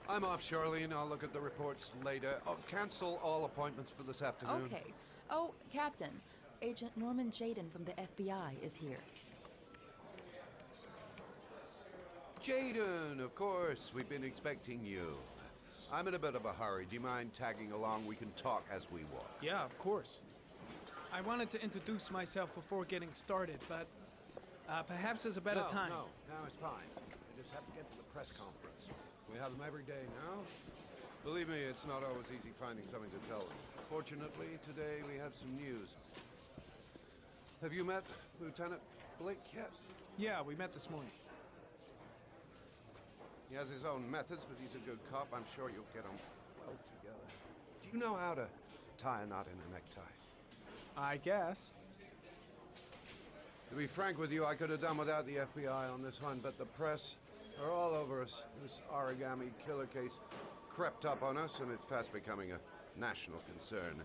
I'm off, Charlene. I'll look at the reports later. Oh, cancel all appointments for this afternoon. Okay. Oh, Captain. Agent Norman Jaden from the FBI is here. Jaden, of course. We've been expecting you. I'm in a bit of a hurry. Do you mind tagging along? We can talk as we walk. Yeah, of course. I wanted to introduce myself before getting started, but perhaps there's a better time. No, it's fine. I just have to get to the press conference. We have them every day now. Believe me, it's not always easy finding something to tell them. Fortunately, today we have some news. Have you met Lieutenant Blake yet? Yeah, we met this morning. He has his own methods, but he's a good cop. I'm sure you'll get them well together. Do you know how to tie a knot in a necktie? I guess. To be frank with you, I could have done without the FBI on this one, but the press are all over us. This origami killer case crept up on us, and it's fast becoming a national concern.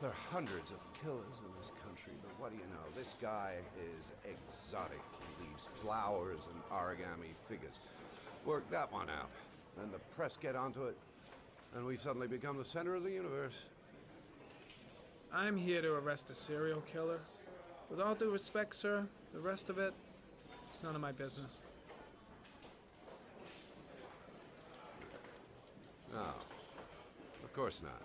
There are hundreds of killers in this country, but what do you know? This guy is exotic. He leaves flowers and origami figures. Work that one out. Then the press get onto it, and we suddenly become the center of the universe. I'm here to arrest a serial killer. With all due respect, sir, the rest of it, it's none of my business. No, of course not.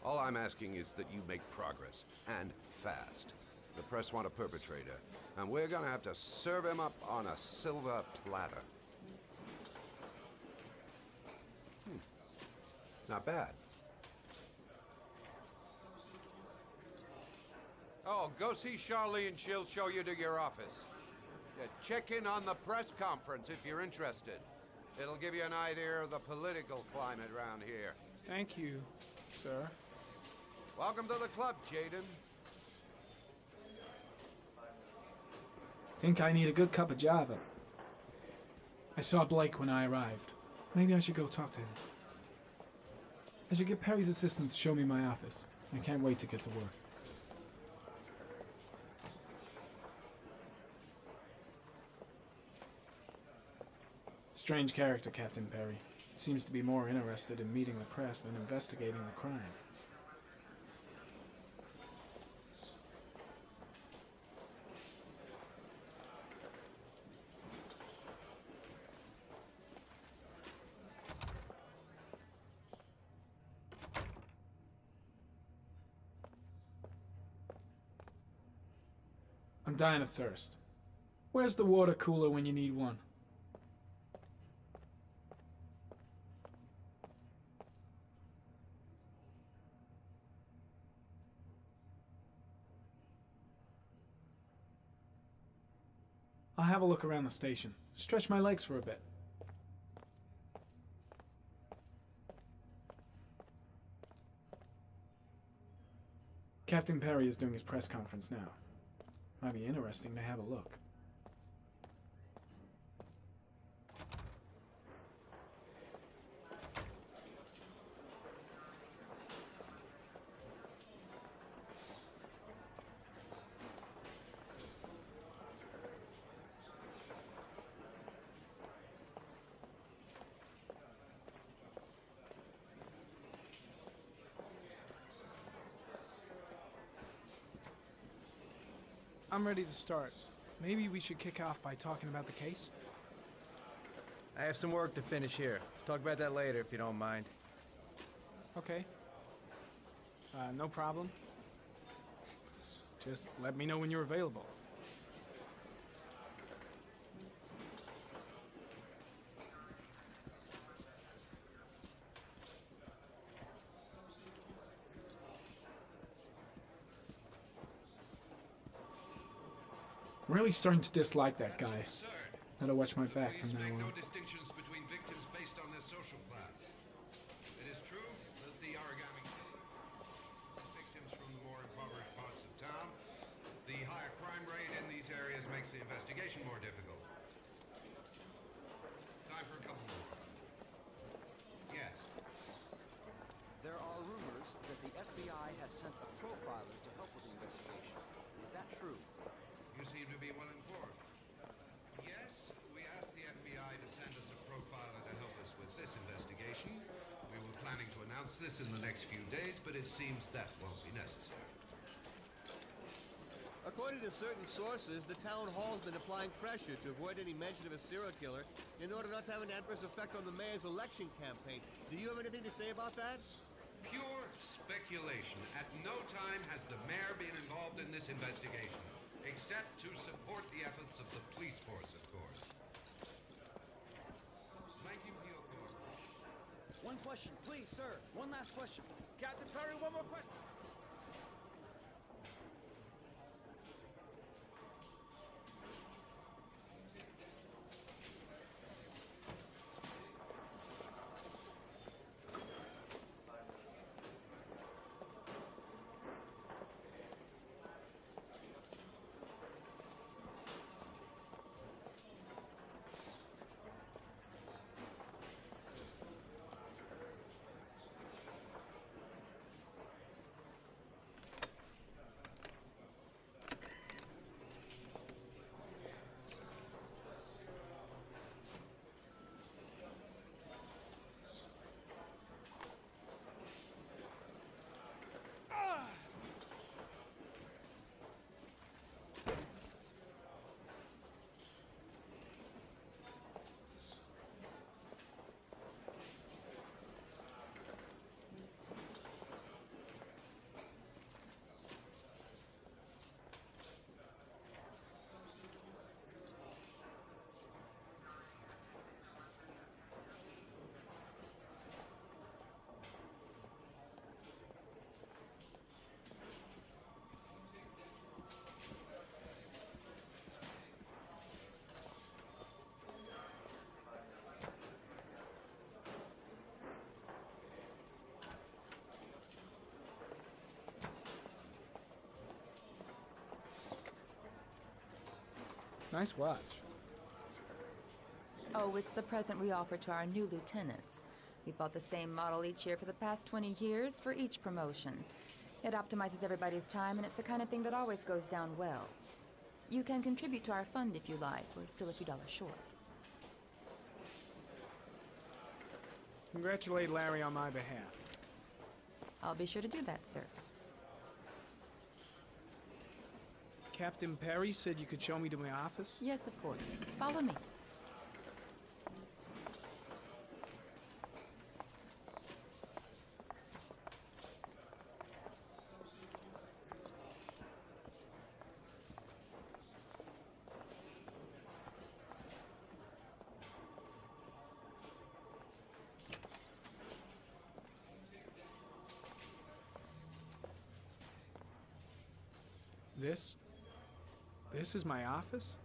All I'm asking is that you make progress, and fast. The press want a perpetrator, and we're gonna have to serve him up on a silver platter. Not bad. Oh, go see Charlene. She'll show you to your office. Yeah, check in on the press conference if you're interested. It'll give you an idea of the political climate around here. Thank you, sir. Welcome to the club, Jaden. Think I need a good cup of Java. I saw Blake when I arrived. Maybe I should go talk to him. I should get Perry's assistant to show me my office. I can't wait to get to work. Strange character, Captain Perry. Seems to be more interested in meeting the press than investigating the crime. I'm dying of thirst. Where's the water cooler when you need one? I'll have a look around the station. Stretch my legs for a bit. Captain Perry is doing his press conference now. Might be interesting to have a look. I'm ready to start. Maybe we should kick off by talking about the case? I have some work to finish here. Let's talk about that later if you don't mind. Okay. No problem. Just let me know when you're available. I'm really starting to dislike that guy. Gotta watch my back from now no on. distinctions between victims based on their social class. It is true that the origami victims from the more impoverished parts of town. The higher crime rate in these areas makes the investigation more difficult. Time for a couple more. Yes. There are rumors that the FBI has sent a profiler to help with the investigation. Is that true? You seem to be well informed. Yes, we asked the FBI to send us a profiler to help us with this in the next few days, but it seems that won't be necessary. According to certain sources, the town hall's been applying pressure to avoid any mention of a serial killer in order not to have an adverse effect on the mayor's election campaign. Do you have anything to say about that? Pure speculation. At no time has the mayor been involved in this investigation, except to support the efforts of the police force, of course. Thank you for your cooperation. One question, please, sir. One last question. Captain Perry, one more question. Nice watch. Oh, it's the present we offer to our new lieutenants. We bought the same model each year for the past 20 years for each promotion. It optimizes everybody's time, and it's the kind of thing that always goes down well. You can contribute to our fund if you like. We're still a few dollars short. Congratulate Larry on my behalf. I'll be sure to do that, sir. Captain Perry said you could show me to my office? Yes, of course. Follow me. This is my office?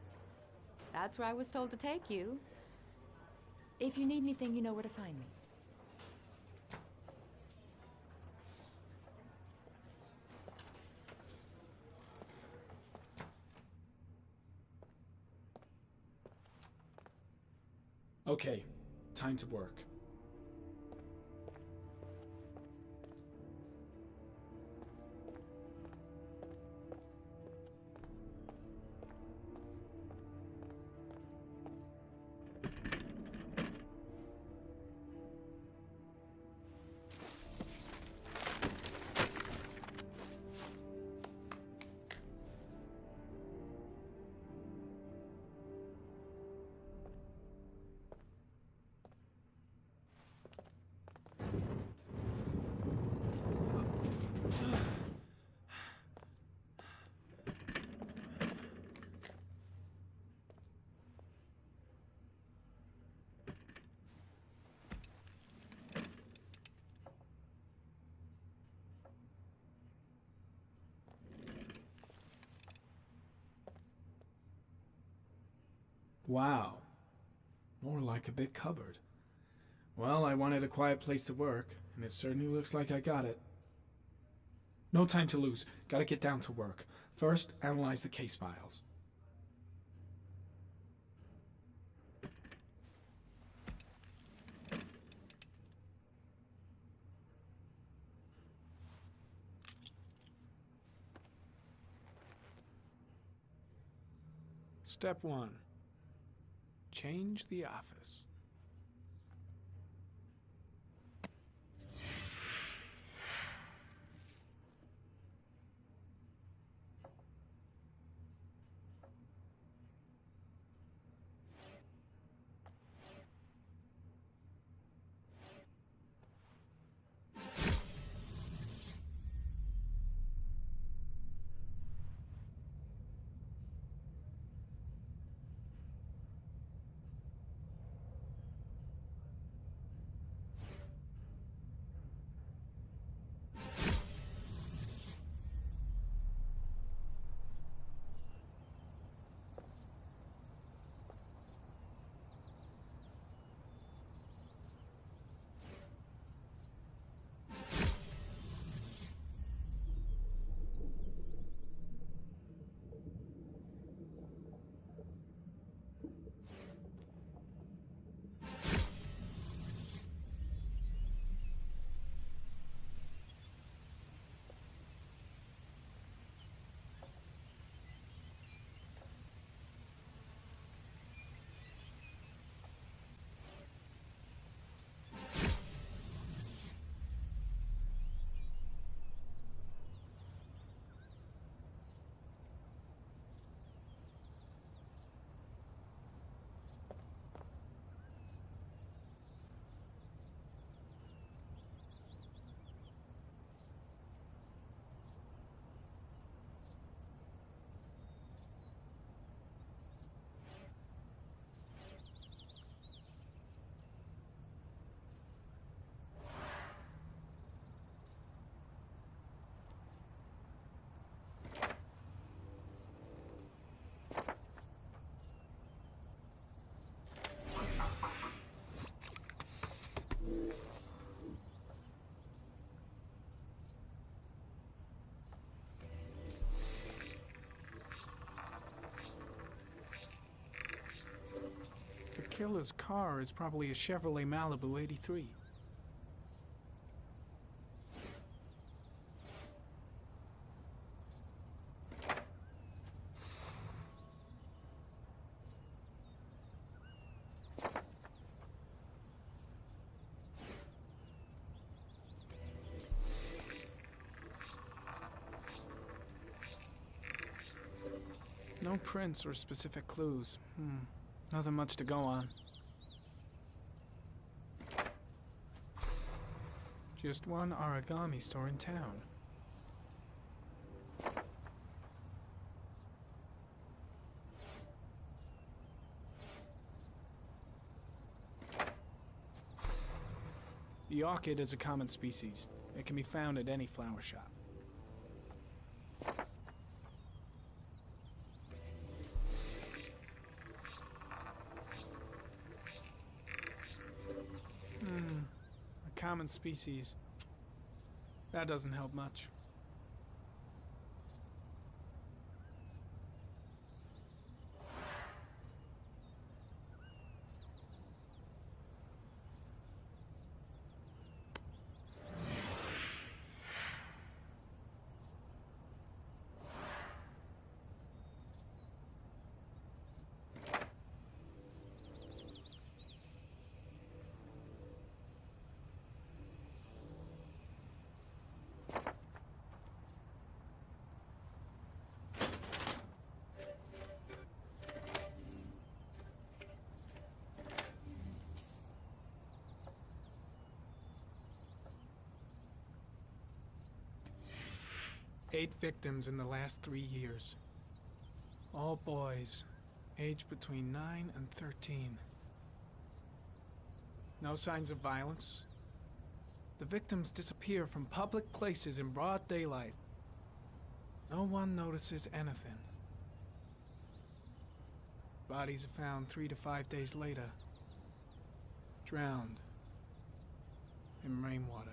That's where I was told to take you. If you need anything, you know where to find me. Okay, time to work. Wow. More like a big cupboard. Well, I wanted a quiet place to work, and it certainly looks like I got it. No time to lose. Gotta get down to work. First, analyze the case files. Step 1. Change the office. killer's car is probably a Chevrolet Malibu 83. No prints or specific clues. Nothing much to go on. Just one origami store in town. The orchid is a common species. It can be found at any flower shop. A common species. That doesn't help much. Eight victims in the last 3 years. All boys, aged between 9 and 13. No signs of violence. The victims disappear from public places in broad daylight. No one notices anything. Bodies are found 3 to 5 days later, drowned in rainwater.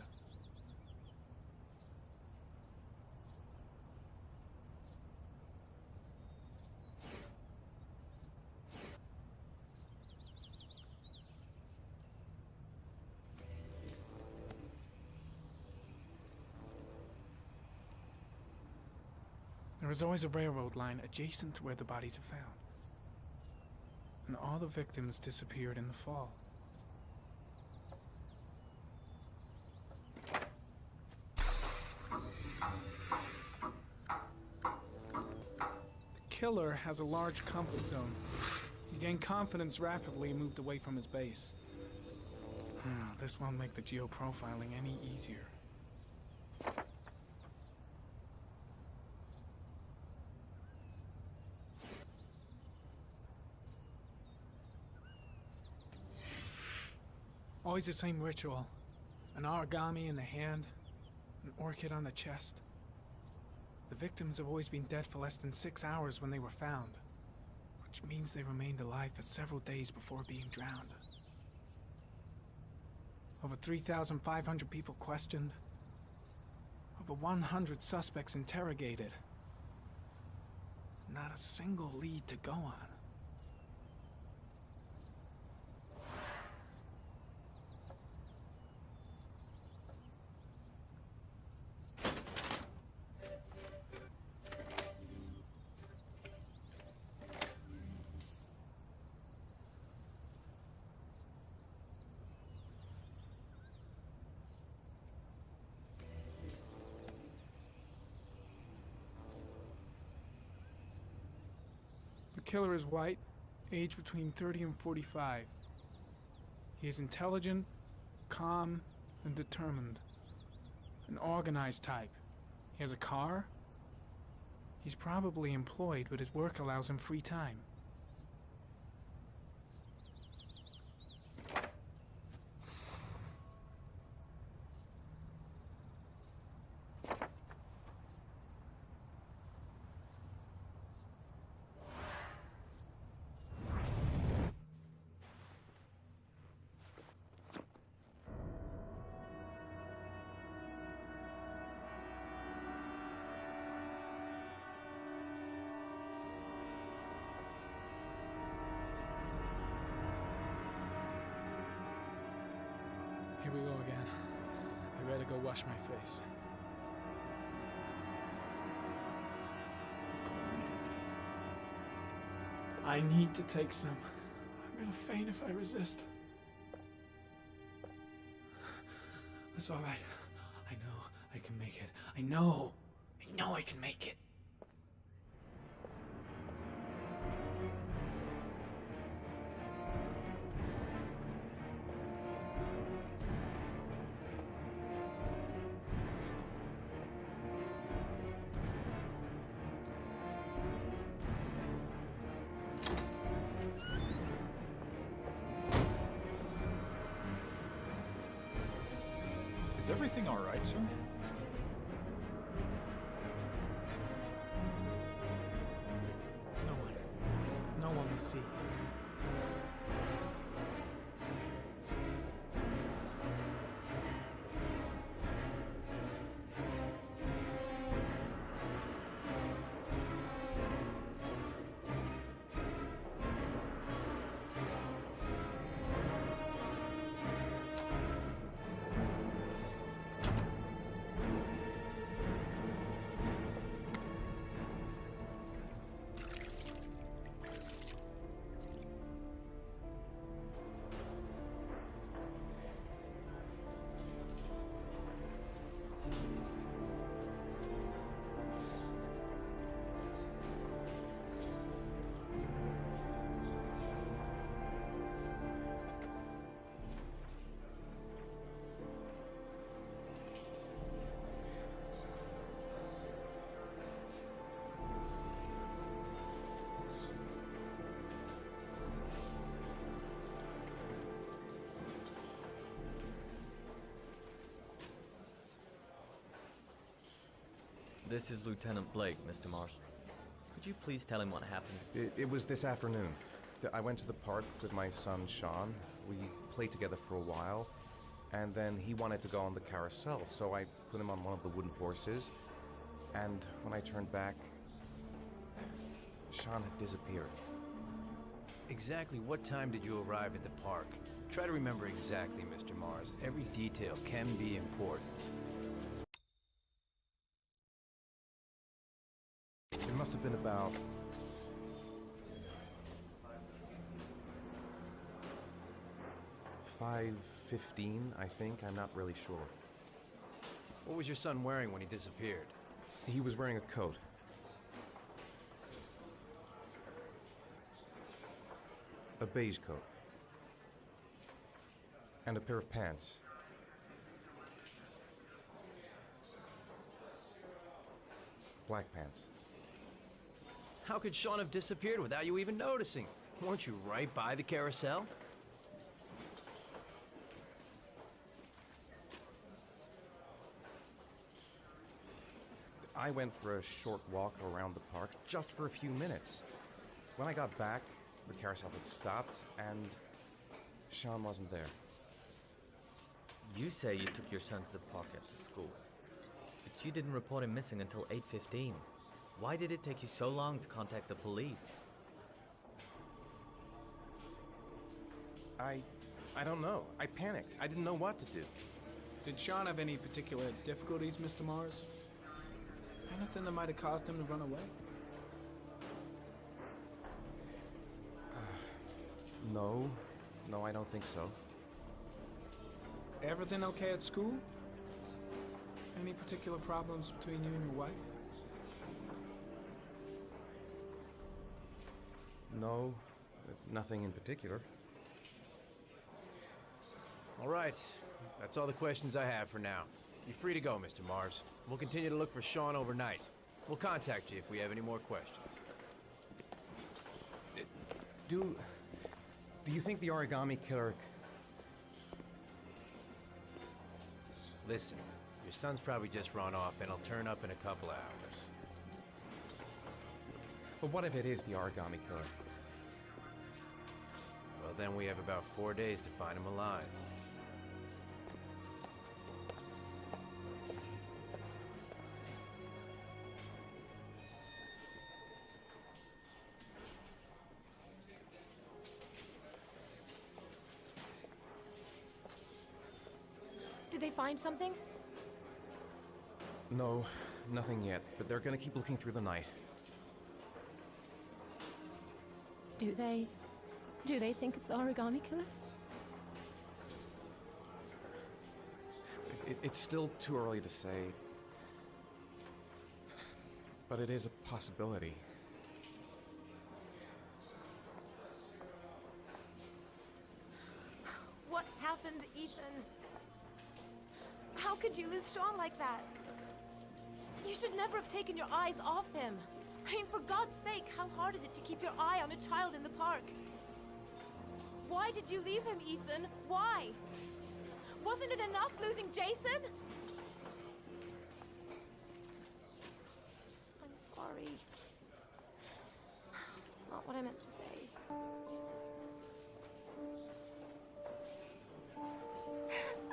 There is always a railroad line adjacent to where the bodies are found. And all the victims disappeared in the fall. The killer has a large comfort zone. He gained confidence rapidly and moved away from his base. This won't make the geoprofiling any easier. Always the same ritual. An origami in the hand, an orchid on the chest. The victims have always been dead for less than 6 hours when they were found, which means they remained alive for several days before being drowned. Over 3,500 people questioned. Over 100 suspects interrogated. Not a single lead to go on. The killer is white, aged between 30 and 45. He is intelligent, calm, and determined. An organized type. He has a car. He's probably employed, but his work allows him free time. Here we go again. I better go wash my face. I need to take some. I'm gonna faint if I resist. It's all right. I know I can make it. I know I can make it. Is everything all right, sir? No one will see. This is Lieutenant Blake, Mr. Marshall. Could you please tell him what happened? It was this afternoon. I went to the park with my son, Sean. We played together for a while, and then he wanted to go on the carousel, so I put him on one of the wooden horses, and when I turned back, Sean had disappeared. Exactly what time did you arrive at the park? Try to remember exactly, Mr. Mars. Every detail can be important. It must have been about 5:15, I think. I'm not really sure. What was your son wearing when he disappeared? He was wearing a coat. A beige coat. And a pair of pants. Black pants. How could Sean have disappeared without you even noticing? Weren't you right by the carousel? I went for a short walk around the park, just for a few minutes. When I got back, the carousel had stopped, and Sean wasn't there. You say you took your son to the park after school, but you didn't report him missing until 8:15. Why did it take you so long to contact the police? I don't know. I panicked. I didn't know what to do. Did Sean have any particular difficulties, Mr. Mars? Anything that might have caused him to run away? No. No, I don't think so. Everything okay at school? Any particular problems between you and your wife? No, nothing in particular. All right. That's all the questions I have for now. You're free to go, Mr. Mars. We'll continue to look for Sean overnight. We'll contact you if we have any more questions. Do you think the origami killer... Listen, your son's probably just run off and he'll turn up in a couple of hours. But what if it is the origami killer? Well, then we have about 4 days to find him alive. Did they find something? No, nothing yet, but they're gonna keep looking through the night. Do they think it's the origami killer? It's still too early to say, but it is a possibility. What happened, Ethan? How could you lose Sean like that? You should never have taken your eyes off him. I mean, for God's sake, how hard is it to keep your eye on a child in the park? Why did you leave him, Ethan? Why? Wasn't it enough losing Jason? I'm sorry. It's not what I meant to say.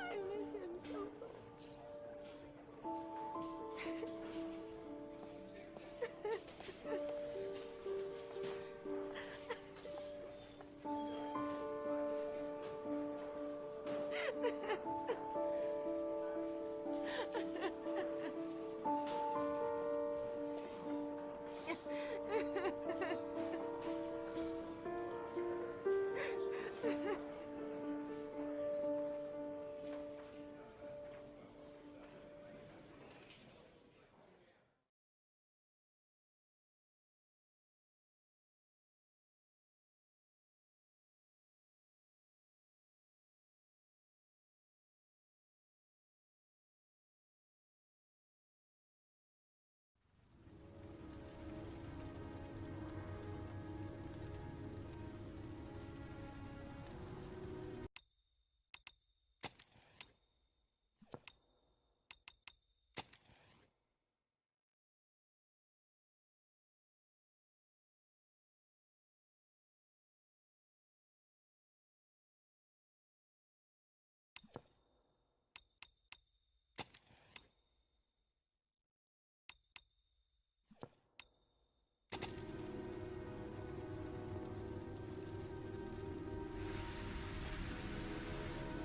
I miss him so much.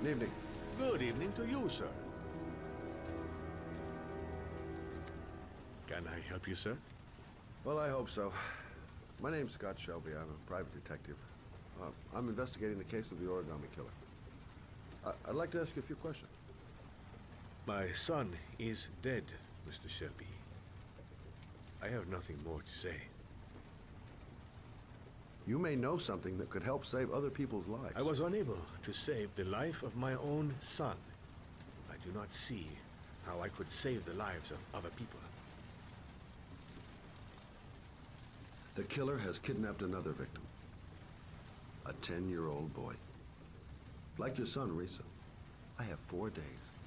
Good evening. Good evening to you, sir. Can I help you, sir? Well, I hope so. My name's Scott Shelby. I'm a private detective. I'm investigating the case of the origami killer. I'd like to ask you a few questions. My son is dead, Mr. Shelby. I have nothing more to say. You may know something that could help save other people's lives. I was unable to save the life of my own son. I do not see how I could save the lives of other people. The killer has kidnapped another victim. A 10-year-old boy. Like your son, Risa. I have 4 days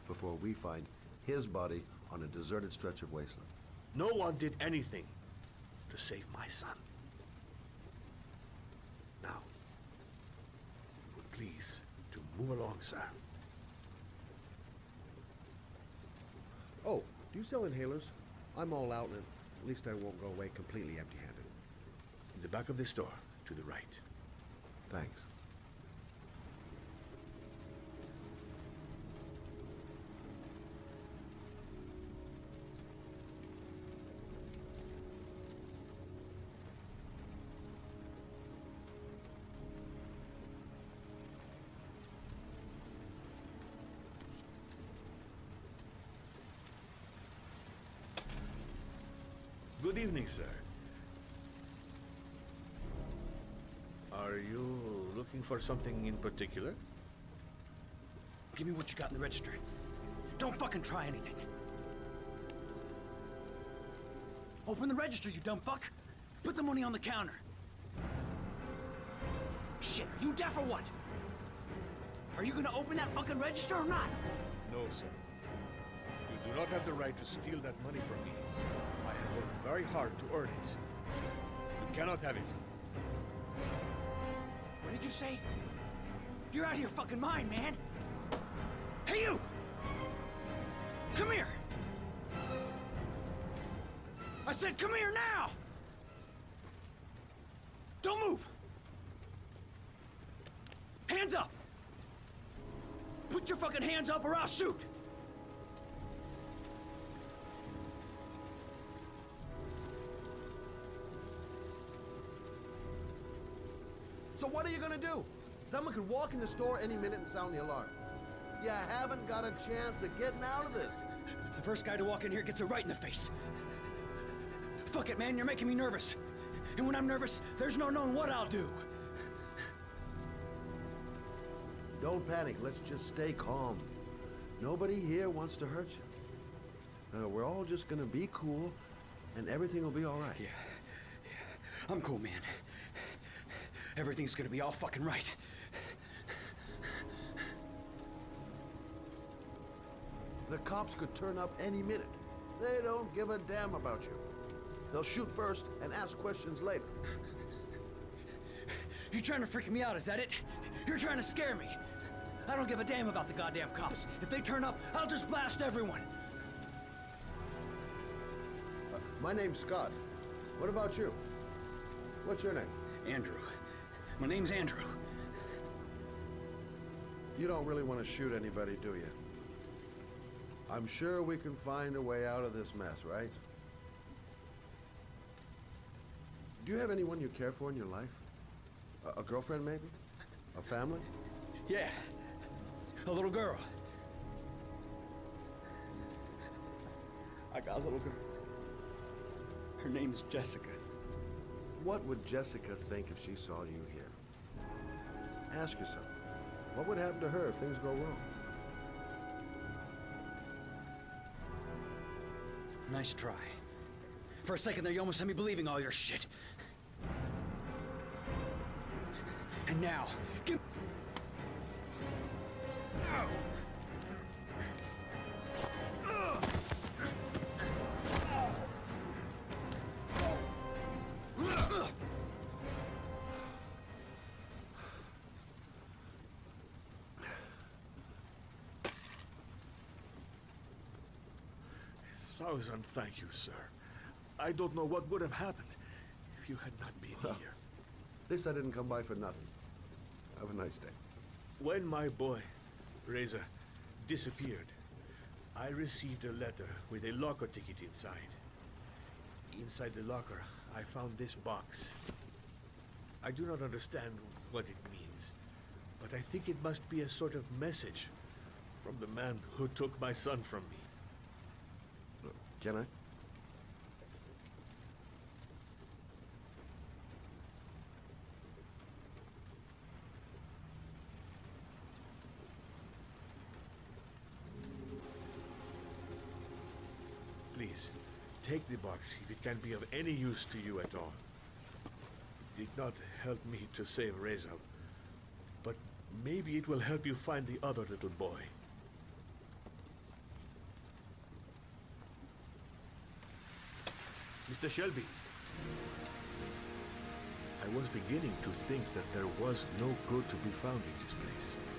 before we find his body on a deserted stretch of wasteland. No one did anything to save my son. Now, please, to move along, sir. Oh, do you sell inhalers? I'm all out, and at least I won't go away completely empty-handed. In the back of the store, to the right. Thanks. Good evening, sir. Are you looking for something in particular? Give me what you got in the register. Don't fucking try anything. Open the register, you dumb fuck. Put the money on the counter. Shit, are you deaf or what? Are you gonna open that fucking register or not? No, sir. You do not have the right to steal that money from me. I have worked very hard to earn it. You cannot have it. What did you say? You're out of your fucking mind, man. Hey, you! Come here! I said come here now! Don't move! Hands up! Put your fucking hands up or I'll shoot! gonna do? Someone could walk in the store any minute and sound the alarm. You haven't got a chance of getting out of this. The first guy to walk in here gets it right in the face. Fuck it, man, you're making me nervous. And when I'm nervous, there's no knowing what I'll do. Don't panic, let's just stay calm. Nobody here wants to hurt you. We're all just gonna be cool, and everything will be all right. Yeah. I'm cool, man. Everything's gonna be all fucking right. The cops could turn up any minute. They don't give a damn about you. They'll shoot first and ask questions later. You're trying to freak me out, is that it? You're trying to scare me. I don't give a damn about the goddamn cops. If they turn up, I'll just blast everyone. My name's Scott. What about you? What's your name? Andrew. My name's Andrew. You don't really want to shoot anybody, do you? I'm sure we can find a way out of this mess, right? Do you have anyone you care for in your life? A girlfriend, maybe? A family? Yeah. A little girl. I got a little girl. Her name's Jessica. What would Jessica think if she saw you here? Ask yourself, what would happen to her if things go wrong? Nice try. For a second there, you almost had me believing all your shit. And now, give... Thousand thank you, sir. I don't know what would have happened if you had not been here. At least I didn't come by for nothing. Have a nice day. When my boy, Reza, disappeared, I received a letter with a locker ticket inside. Inside the locker, I found this box. I do not understand what it means, but I think it must be a sort of message from the man who took my son from me. Can I? Please, take the box if it can be of any use to you at all. It did not help me to save Reza, but maybe it will help you find the other little boy. Mr. Shelby, I was beginning to think that there was no good to be found in this place.